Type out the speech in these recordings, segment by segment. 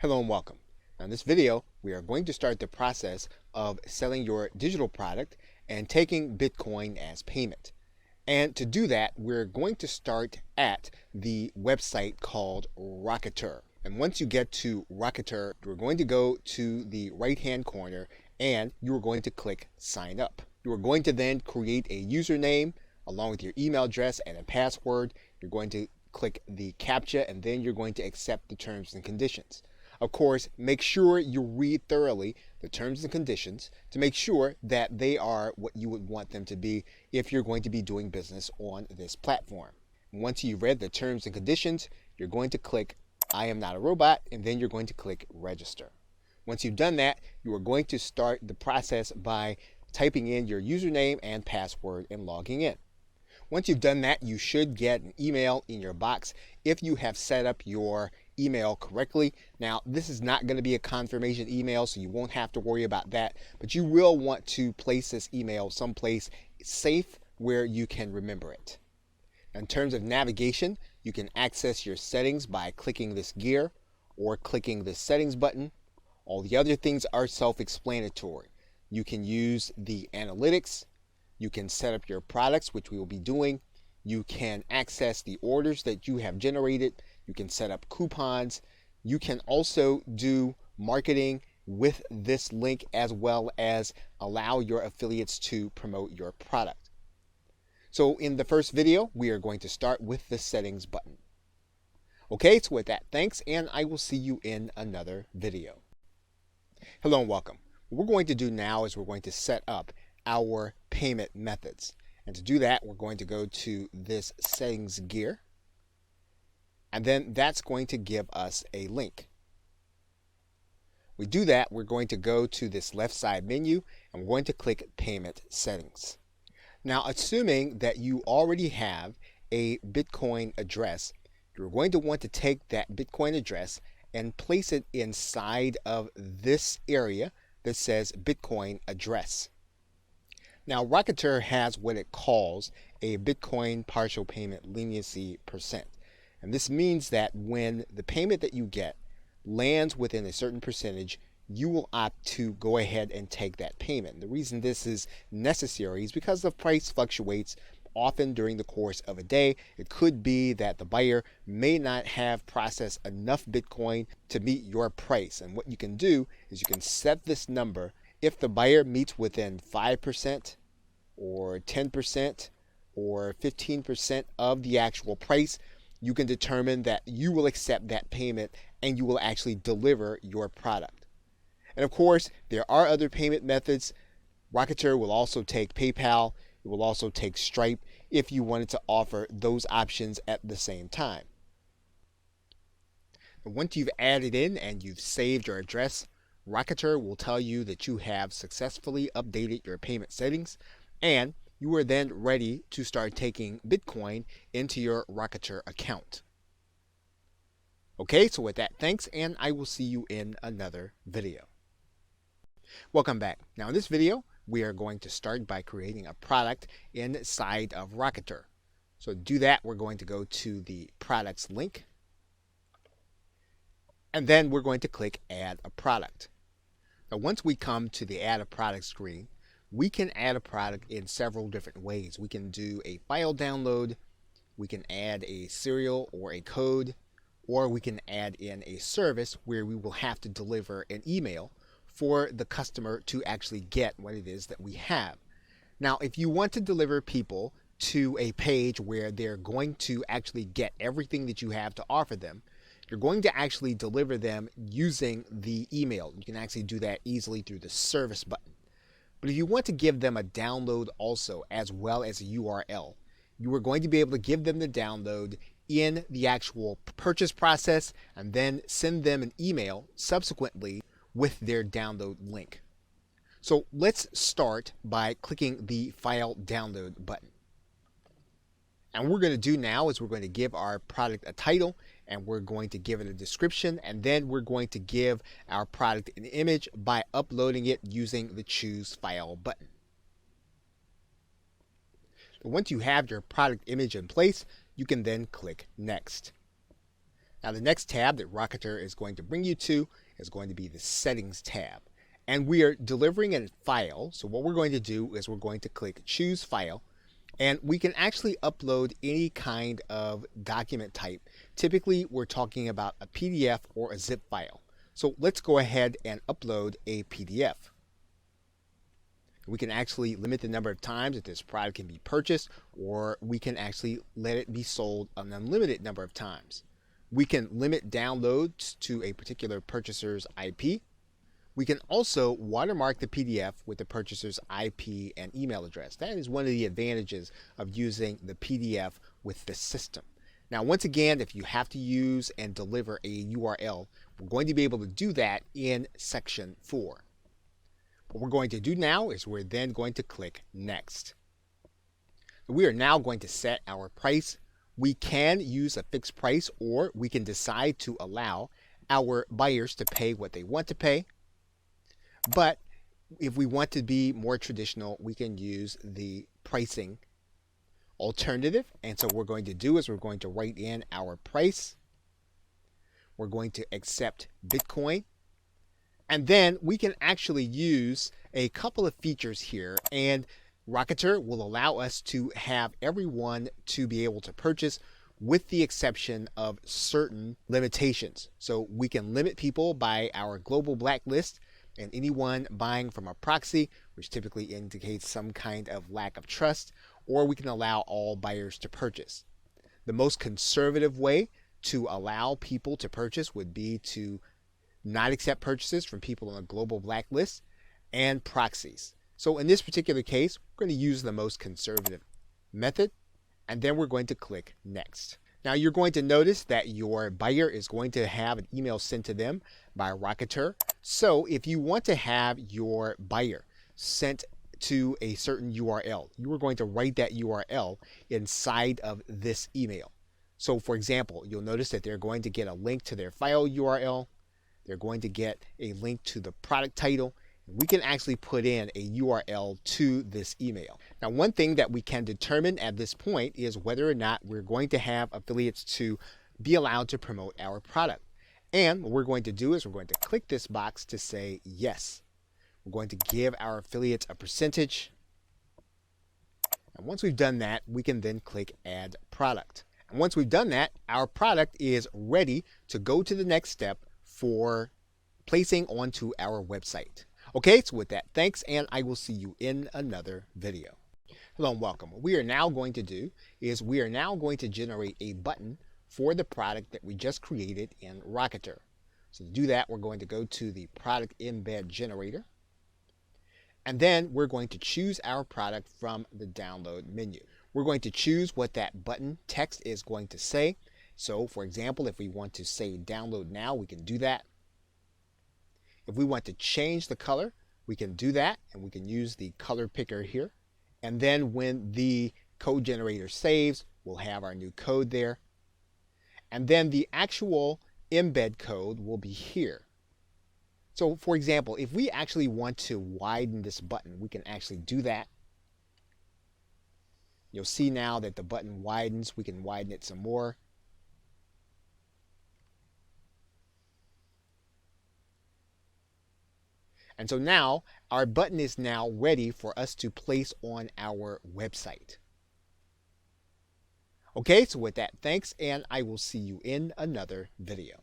Hello and welcome. Now in this video, we are going to start the process of selling your digital product and taking Bitcoin as payment. And to do that, we're going to start at the website called Rocketer. And once you get to Rocketer, you're going to go to the right-hand corner and you're going to click Sign Up. You are going to then create a username along with your email address and a password. You're going to click the CAPTCHA and then you're going to accept the terms and conditions. Of course, make sure you read thoroughly the terms and conditions to make sure that they are what you would want them to be if you're going to be doing business on this platform. Once you've read the terms and conditions, you're going to click I am not a robot, and then you're going to click register. Once you've done that, you are going to start the process by typing in your username and password and logging in. Once you've done that, you should get an email in your box if you have set up your email correctly. Now, this is not going to be a confirmation email, so you won't have to worry about that, but you will want to place this email someplace safe where you can remember it. In terms of navigation, you can access your settings by clicking this gear or clicking the settings button. All the other things are self-explanatory. You can use the analytics. You can set up your products, which we will be doing. You can access the orders that you have generated. You can set up coupons. You can also do marketing with this link as well as allow your affiliates to promote your product. So in the first video, we are going to start with the settings button. Okay, so with that, thanks, and I will see you in another video. Hello and welcome. What we're going to do now is we're going to set up our payment methods. And to do that, we're going to go to this settings gear. And then that's going to give us a link. We do that, we're going to go to this left side menu and we're going to click payment settings. Now, assuming that you already have a Bitcoin address, you're going to want to take that Bitcoin address and place it inside of this area that says Bitcoin address. Now, Rocketer has what it calls a Bitcoin partial payment leniency percent. And this means that when the payment that you get lands within a certain percentage, you will opt to go ahead and take that payment. The reason this is necessary is because the price fluctuates often during the course of a day. It could be that the buyer may not have processed enough Bitcoin to meet your price. And what you can do is you can set this number. If the buyer meets within 5% or 10% or 15% of the actual price, you can determine that you will accept that payment and you will actually deliver your product. And of course, there are other payment methods. Rocketer will also take PayPal. It will also take Stripe if you wanted to offer those options at the same time. Once you've added in and you've saved your address, Rocketer will tell you that you have successfully updated your payment settings and you are then ready to start taking Bitcoin into your Rocketer account. Okay, so with that, thanks, and I will see you in another video. Welcome back. Now in this video, we are going to start by creating a product inside of Rocketer. So to do that, we're going to go to the products link, and then we're going to click Add a Product. Now once we come to the Add a Product screen, we can add a product in several different ways. We can do a file download, we can add a serial or a code, or we can add in a service where we will have to deliver an email for the customer to actually get what it is that we have. Now, if you want to deliver people to a page where they're going to actually get everything that you have to offer them, you're going to actually deliver them using the email. You can actually do that easily through the service button. But if you want to give them a download also, as well as a URL, you are going to be able to give them the download in the actual purchase process and then send them an email subsequently with their download link. So let's start by clicking the file download button. And what we're going to do now is we're going to give our product a title and we're going to give it a description, and then we're going to give our product an image by uploading it using the Choose File button. Once you have your product image in place, you can then click Next. Now the next tab that Rocketer is going to bring you to is going to be the Settings tab. And we are delivering a file, so what we're going to do is we're going to click Choose File, and we can actually upload any kind of document type. Typically, we're talking about a PDF or a zip file. So let's go ahead and upload a PDF. We can actually limit the number of times that this product can be purchased, or we can actually let it be sold an unlimited number of times. We can limit downloads to a particular purchaser's IP. We can also watermark the PDF with the purchaser's IP and email address. That is one of the advantages of using the PDF with the system. Now, once again, if you have to use and deliver a URL, we're going to be able to do that in section 4. What we're going to do now is we're then going to click Next. We are now going to set our price. We can use a fixed price, or we can decide to allow our buyers to pay what they want to pay. But if we want to be more traditional, we can use the pricing alternative. And so what we're going to do is we're going to write in our price. We're going to accept Bitcoin. And then we can actually use a couple of features here, and Rocketer will allow us to have everyone to be able to purchase, with the exception of certain limitations. So we can limit people by our global blacklist, and anyone buying from a proxy, which typically indicates some kind of lack of trust, or we can allow all buyers to purchase. The most conservative way to allow people to purchase would be to not accept purchases from people on a global blacklist and proxies. So in this particular case, we're going to use the most conservative method, and then we're going to click Next. Now you're going to notice that your buyer is going to have an email sent to them by Rocketer. So if you want to have your buyer sent to a certain URL, you are going to write that URL inside of this email. So for example, you'll notice that they're going to get a link to their file URL. They're going to get a link to the product title. We can actually put in a URL to this email. Now, one thing that we can determine at this point is whether or not we're going to have affiliates to be allowed to promote our product. And what we're going to do is we're going to click this box to say yes. We're going to give our affiliates a percentage. And once we've done that, we can then click Add Product. And once we've done that, our product is ready to go to the next step for placing onto our website. Okay, so with that, thanks, and I will see you in another video. Hello and welcome. What we are now going to do is we are now going to generate a button for the product that we just created in Rocketer. So to do that, we're going to go to the product embed generator, and then we're going to choose our product from the download menu. We're going to choose what that button text is going to say. So for example, if we want to say download now, we can do that. If we want to change the color, we can do that, and we can use the color picker here. And then when the code generator saves, we'll have our new code there. And then the actual embed code will be here. So for example, if we actually want to widen this button, we can actually do that. You'll see now that the button widens. We can widen it some more. And so now our button is now ready for us to place on our website. Okay, so with that, thanks, and I will see you in another video.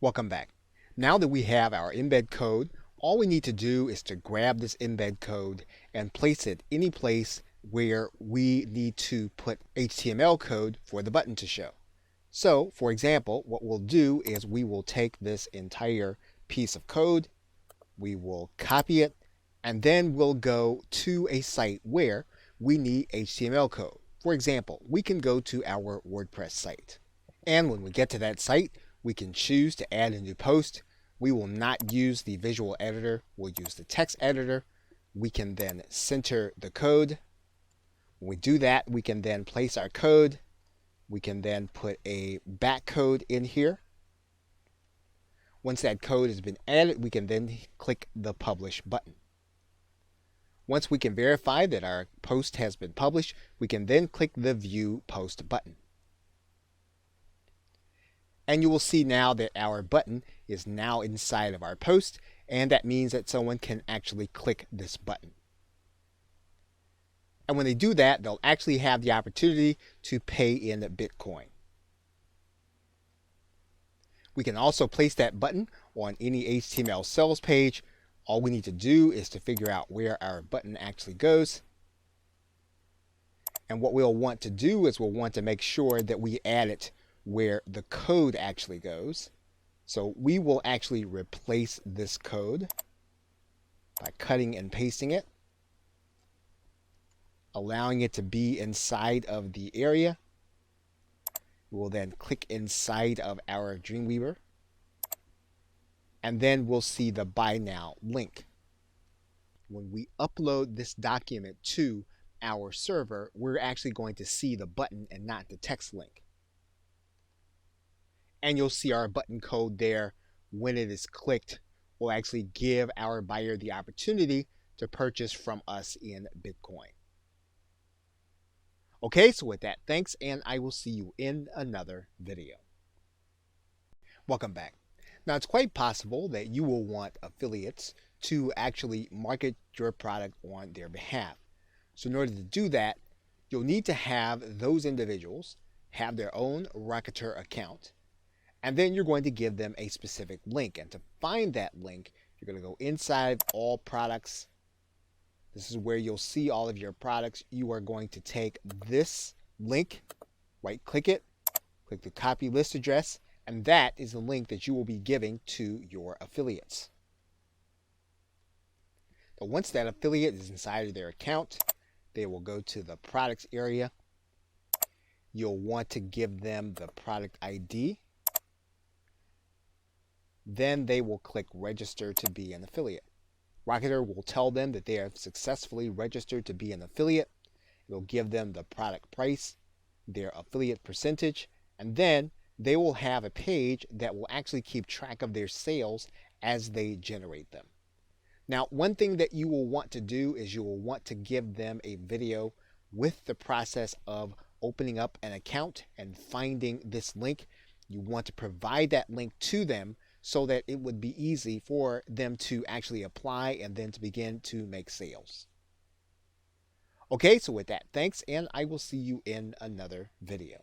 Welcome back. Now that we have our embed code, all we need to do is to grab this embed code and place it any place where we need to put HTML code for the button to show. So, for example, what we'll do is we will take this entire piece of code, we will copy it, and then we'll go to a site where we need HTML code. For example, we can go to our WordPress site. And when we get to that site, we can choose to add a new post. We will not use the visual editor, we'll use the text editor. We can then center the code. When we do that, we can then place our code. We can then put a back code in here. Once that code has been added, we can then click the Publish button. Once we can verify that our post has been published, we can then click the View Post button. And you will see now that our button is now inside of our post, and that means that someone can actually click this button. And when they do that, they'll actually have the opportunity to pay in Bitcoin. We can also place that button on any HTML sales page. All we need to do is to figure out where our button actually goes. And what we'll want to do is we'll want to make sure that we add it where the code actually goes. So we will actually replace this code by cutting and pasting it, allowing it to be inside of the area. We will then click inside of our Dreamweaver, and then we'll see the Buy Now link. When we upload this document to our server, we're actually going to see the button and not the text link. And you'll see our button code there. When it is clicked, will actually give our buyer the opportunity to purchase from us in Bitcoin. Okay, so with that, thanks, and I will see you in another video. Welcome back. Now, it's quite possible that you will want affiliates to actually market your product on their behalf. So in order to do that, you'll need to have those individuals have their own Rocketer account, and then you're going to give them a specific link. And to find that link, you're going to go inside All Products. This is where you'll see all of your products. You are going to take this link, right-click it, click the copy list address, and that is the link that you will be giving to your affiliates. So once that affiliate is inside of their account, they will go to the products area. You'll want to give them the product ID. Then they will click register to be an affiliate. Rocketer will tell them that they have successfully registered to be an affiliate. It will give them the product price, their affiliate percentage, and then they will have a page that will actually keep track of their sales as they generate them. Now, one thing that you will want to do is you will want to give them a video with the process of opening up an account and finding this link. You want to provide that link to them so that it would be easy for them to actually apply and then to begin to make sales. Okay, so with that, thanks, and I will see you in another video.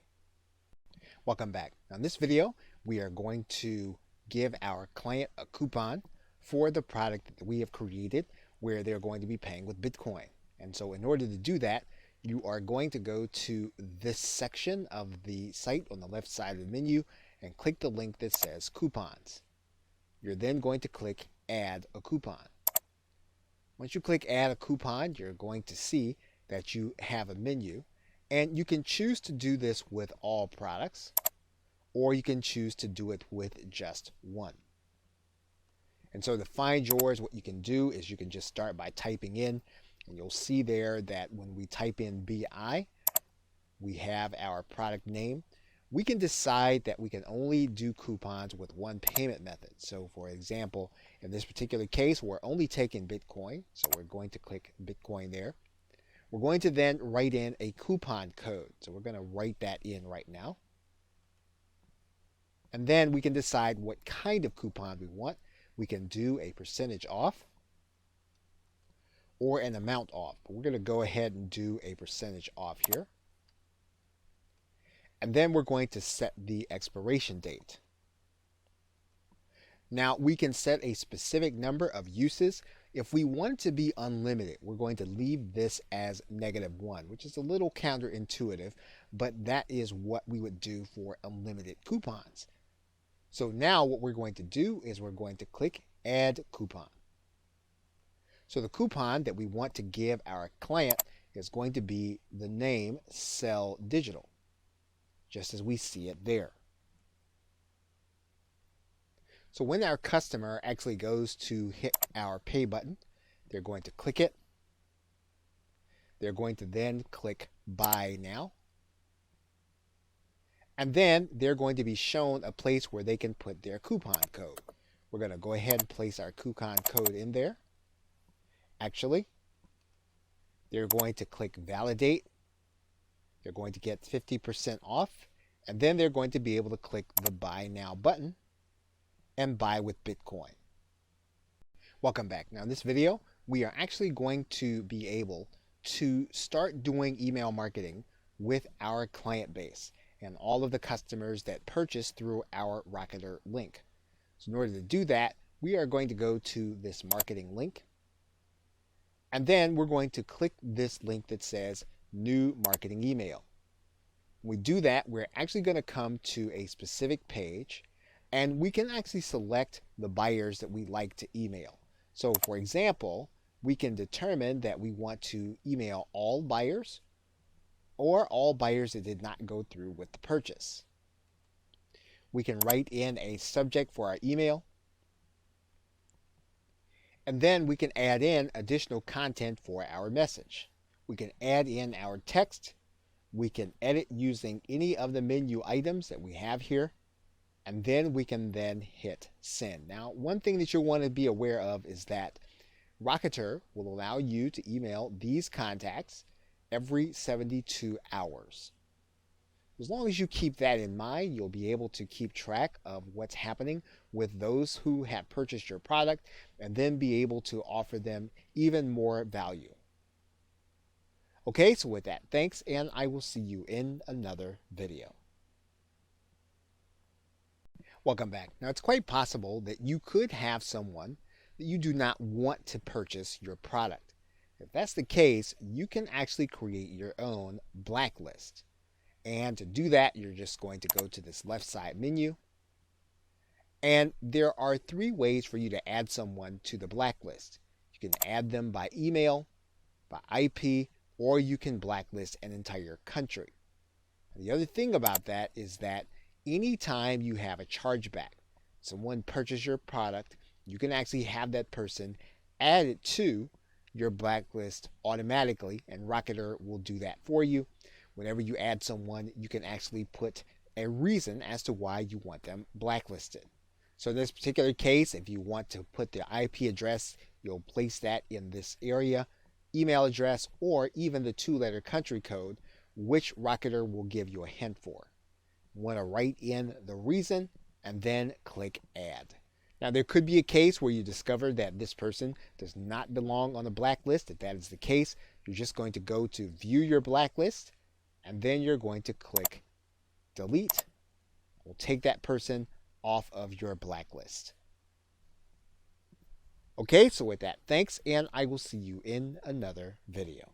Welcome back. Now, in this video, we are going to give our client a coupon for the product that we have created where they're going to be paying with Bitcoin. And so in order to do that, you are going to go to this section of the site on the left side of the menu and click the link that says coupons. You're then going to click add a coupon. Once you click add a coupon, you're going to see that you have a menu, and you can choose to do this with all products, or you can choose to do it with just one. And so to find yours, what you can do is you can just start by typing in, and you'll see there that when we type in BI, we have our product name. We can decide that we can only do coupons with one payment method. So for example, in this particular case, we're only taking Bitcoin. So we're going to click Bitcoin there. We're going to then write in a coupon code. So we're going to write that in right now. And then we can decide what kind of coupon we want. We can do a percentage off or an amount off. But we're going to go ahead and do a percentage off here. And then we're going to set the expiration date. Now, we can set a specific number of uses. If we want it to be unlimited, we're going to leave this as -1, which is a little counterintuitive, but that is what we would do for unlimited coupons. So now what we're going to do is we're going to click add coupon. So the coupon that we want to give our client is going to be the name Sell Digital, just as we see it there. So when our customer actually goes to hit our pay button, they're going to click it. They're going to then click Buy Now. And then they're going to be shown a place where they can put their coupon code. We're going to go ahead and place our coupon code in there. Actually, they're going to click Validate. They're going to get 50% off, And then they're going to be able to click the Buy Now button and buy with Bitcoin. Welcome back. Now in this video, we are actually going to be able to start doing email marketing with our client base and all of the customers that purchase through our Rocketer link. So in order to do that, we are going to go to this marketing link, and then we're going to click this link that says New Marketing Email. When we do that, we're actually going to come to a specific page, and we can actually select the buyers that we like to email. So for example, we can determine that we want to email all buyers or all buyers that did not go through with the purchase. We can write in a subject for our email, and then we can add in additional content for our message. We can add in our text. We can edit using any of the menu items that we have here, and then we can then hit send. Now, one thing that you'll want to be aware of is that Rocketer will allow you to email these contacts every 72 hours. As long as you keep that in mind, you'll be able to keep track of what's happening with those who have purchased your product and then be able to offer them even more value. Okay, so with that, thanks, and I will see you in another video. Welcome back. Now, it's quite possible that you could have someone that you do not want to purchase your product. If that's the case, you can actually create your own blacklist. And to do that, you're just going to go to this left side menu. And there are 3 ways for you to add someone to the blacklist. You can add them by email, by IP, or you can blacklist an entire country. And the other thing about that is that anytime you have a chargeback, someone purchased your product, you can actually have that person added to your blacklist automatically, and Rocketer will do that for you. Whenever you add someone, you can actually put a reason as to why you want them blacklisted. So in this particular case, if you want to put the IP address, you'll place that in this area, email address, or even the 2-letter country code, which Rocketer will give you a hint for. You want to write in the reason and then click add. Now, there could be a case where you discover that this person does not belong on the blacklist. If that is the case, you're just going to go to view your blacklist, and then you're going to click delete. We'll take that person off of your blacklist. Okay, so with that, thanks, and I will see you in another video.